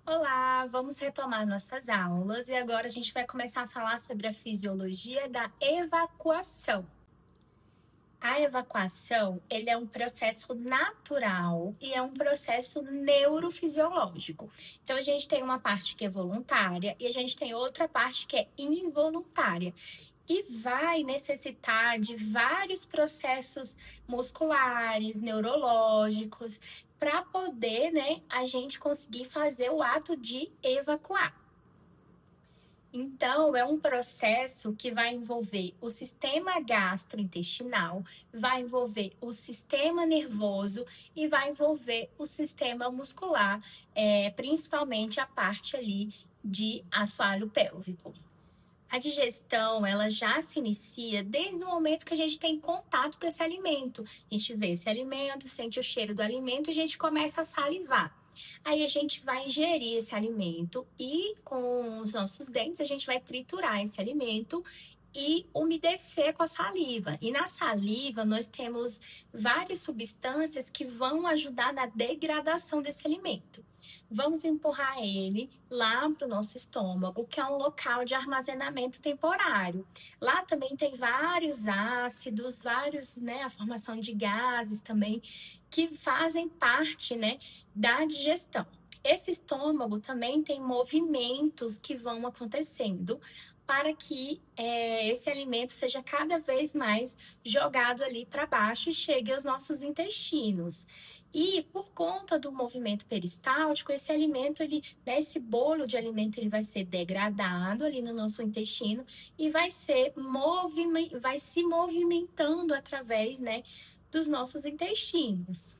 Olá, vamos retomar nossas aulas e agora a gente vai começar a falar sobre a fisiologia da evacuação. A evacuação, ele é um processo natural e é um processo neurofisiológico. Então a gente tem uma parte que é voluntária e a gente tem outra parte que é involuntária. E vai necessitar de vários processos musculares, neurológicos, para poder, a gente conseguir fazer o ato de evacuar. Então, é um processo que vai envolver o sistema gastrointestinal, vai envolver o sistema nervoso e vai envolver o sistema muscular, principalmente a parte ali de assoalho pélvico. A digestão, ela já se inicia desde o momento que a gente tem contato com esse alimento. A gente vê esse alimento, sente o cheiro do alimento e a gente começa a salivar. Aí a gente vai ingerir esse alimento e com os nossos dentes a gente vai triturar esse alimento e umedecer com a saliva. E na saliva nós temos várias substâncias que vão ajudar na degradação desse alimento. Vamos empurrar ele lá para o nosso estômago, que é um local de armazenamento temporário. Lá também tem vários ácidos, a formação de gases também, que fazem parte, da digestão. Esse estômago também tem movimentos que vão acontecendo para que esse alimento seja cada vez mais jogado ali para baixo e chegue aos nossos intestinos. E por conta do movimento peristáltico, esse alimento, esse bolo de alimento, ele vai ser degradado ali no nosso intestino e vai se movimentando através, dos nossos intestinos.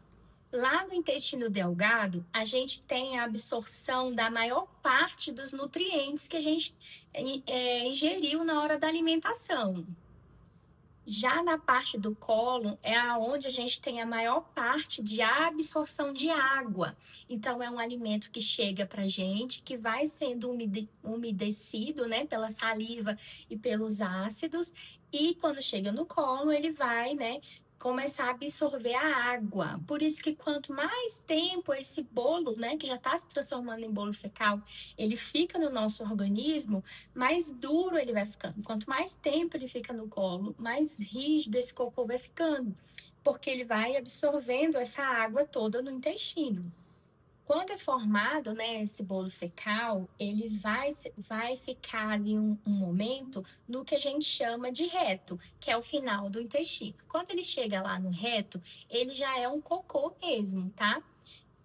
Lá no intestino delgado, a gente tem a absorção da maior parte dos nutrientes que a gente ingeriu na hora da alimentação. Já na parte do cólon é aonde a gente tem a maior parte de absorção de água. Então é um alimento que chega pra gente, que vai sendo umedecido, pela saliva e pelos ácidos, e quando chega no cólon, ele vai, começar a absorver a água. Por isso que quanto mais tempo esse bolo, que já está se transformando em bolo fecal, ele fica no nosso organismo, mais duro ele vai ficando. Quanto mais tempo ele fica no colo, mais rígido esse cocô vai ficando, porque ele vai absorvendo essa água toda no intestino. Quando é formado, esse bolo fecal, ele vai ficar ali um momento no que a gente chama de reto, que é o final do intestino. Quando ele chega lá no reto, ele já é um cocô mesmo, tá?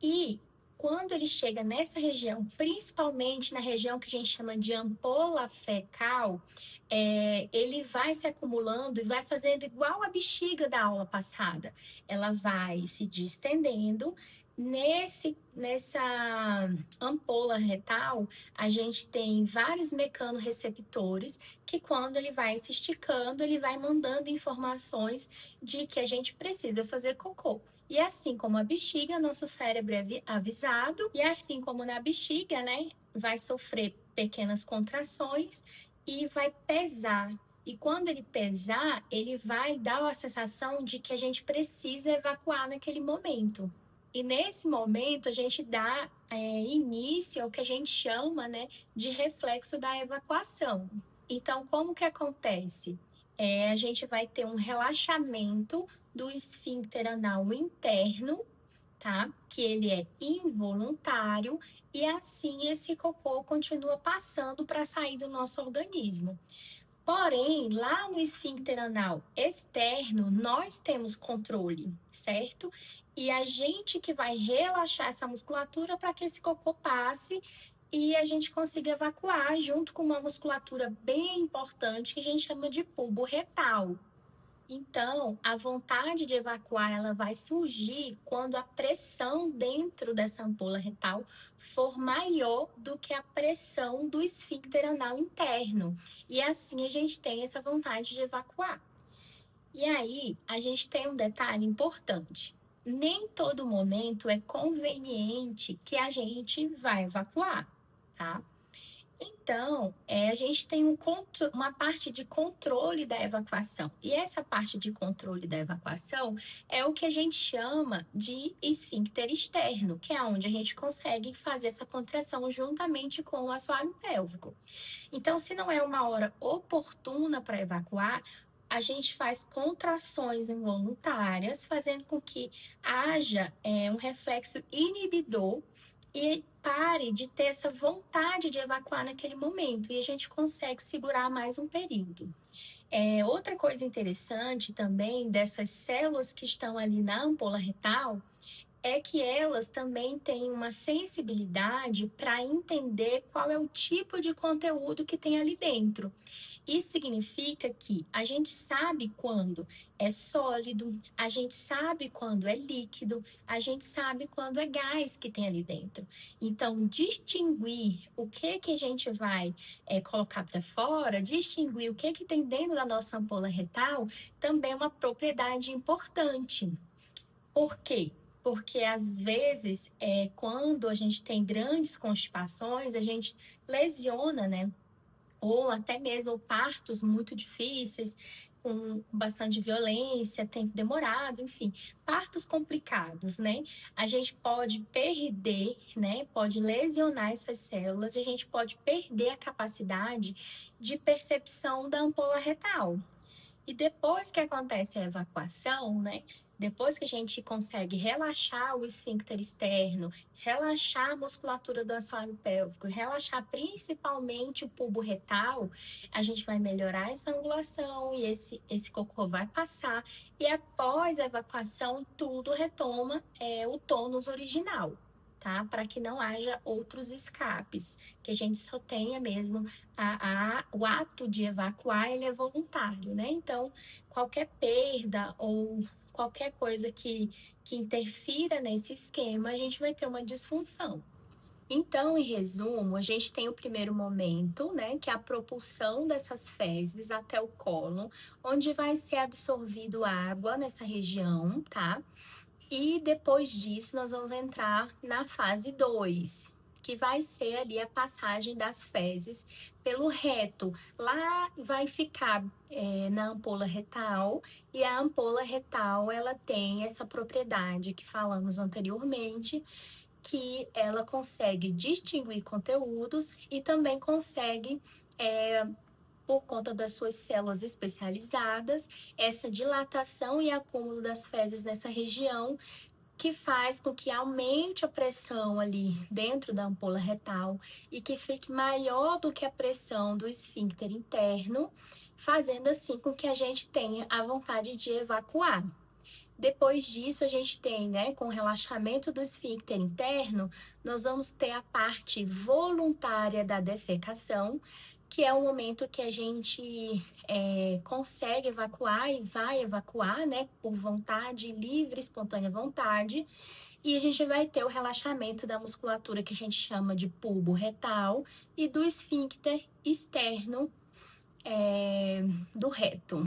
E quando ele chega nessa região, principalmente na região que a gente chama de ampola fecal, ele vai se acumulando e vai fazendo igual a bexiga da aula passada. Ela vai se distendendo. Nessa ampola retal, a gente tem vários mecanorreceptores que, quando ele vai se esticando, ele vai mandando informações de que a gente precisa fazer cocô. E assim como a bexiga, nosso cérebro é avisado, e assim como na bexiga, vai sofrer pequenas contrações e vai pesar. E quando ele pesar, ele vai dar a sensação de que a gente precisa evacuar naquele momento. E nesse momento a gente dá início ao que a gente chama, de reflexo da evacuação. Então, como que acontece? A gente vai ter um relaxamento do esfíncter anal interno, tá? Que ele é involuntário e assim esse cocô continua passando para sair do nosso organismo. Porém, lá no esfíncter anal externo, nós temos controle, certo? E a gente que vai relaxar essa musculatura para que esse cocô passe e a gente consiga evacuar junto com uma musculatura bem importante que a gente chama de bulbo retal. Então, a vontade de evacuar ela vai surgir quando a pressão dentro dessa ampola retal for maior do que a pressão do esfíncter anal interno. E assim a gente tem essa vontade de evacuar. E aí, a gente tem um detalhe importante. Nem todo momento é conveniente que a gente vai evacuar, tá? Então, a gente tem uma parte de controle da evacuação. E essa parte de controle da evacuação é o que a gente chama de esfíncter externo, que é onde a gente consegue fazer essa contração juntamente com o assoalho pélvico. Então, se não é uma hora oportuna para evacuar, a gente faz contrações involuntárias, fazendo com que haja um reflexo inibidor e pare de ter essa vontade de evacuar naquele momento, e a gente consegue segurar mais um período. Outra coisa interessante também dessas células que estão ali na ampola retal é que elas também têm uma sensibilidade para entender qual é o tipo de conteúdo que tem ali dentro. Isso significa que a gente sabe quando é sólido, a gente sabe quando é líquido, a gente sabe quando é gás que tem ali dentro. Então, distinguir o que a gente vai colocar para fora, distinguir o que tem dentro da nossa ampola retal, também é uma propriedade importante. Por quê? Porque às vezes, quando a gente tem grandes constipações, a gente lesiona, né? Ou até mesmo partos muito difíceis, com bastante violência, tempo demorado, enfim, partos complicados, né? A gente pode perder, né? Pode lesionar essas células e a gente pode perder a capacidade de percepção da ampola retal. E depois que acontece a evacuação, né? Depois que a gente consegue relaxar o esfíncter externo, relaxar a musculatura do assoalho pélvico, relaxar principalmente o bulbo retal, a gente vai melhorar essa angulação e esse cocô vai passar. E após a evacuação, tudo retoma o tônus original, tá? Para que não haja outros escapes, que a gente só tenha mesmo o ato de evacuar, ele é voluntário, né? Então, qualquer perda ou qualquer coisa que interfira nesse esquema, a gente vai ter uma disfunção. Então, em resumo, a gente tem o primeiro momento, né, que é a propulsão dessas fezes até o cólon, onde vai ser absorvido água nessa região, tá? E depois disso, nós vamos entrar na fase 2, que vai ser ali a passagem das fezes pelo reto. Lá vai ficar na ampola retal, e a ampola retal, ela tem essa propriedade que falamos anteriormente, que ela consegue distinguir conteúdos e também consegue por conta das suas células especializadas, essa dilatação e acúmulo das fezes nessa região, que faz com que aumente a pressão ali dentro da ampola retal e que fique maior do que a pressão do esfíncter interno, fazendo assim com que a gente tenha a vontade de evacuar. Depois disso, a gente tem, né, com o relaxamento do esfíncter interno, nós vamos ter a parte voluntária da defecação, que é o momento que a gente consegue evacuar e vai evacuar, né, por vontade, livre, espontânea vontade. E a gente vai ter o relaxamento da musculatura que a gente chama de bulbo retal e do esfíncter externo do reto.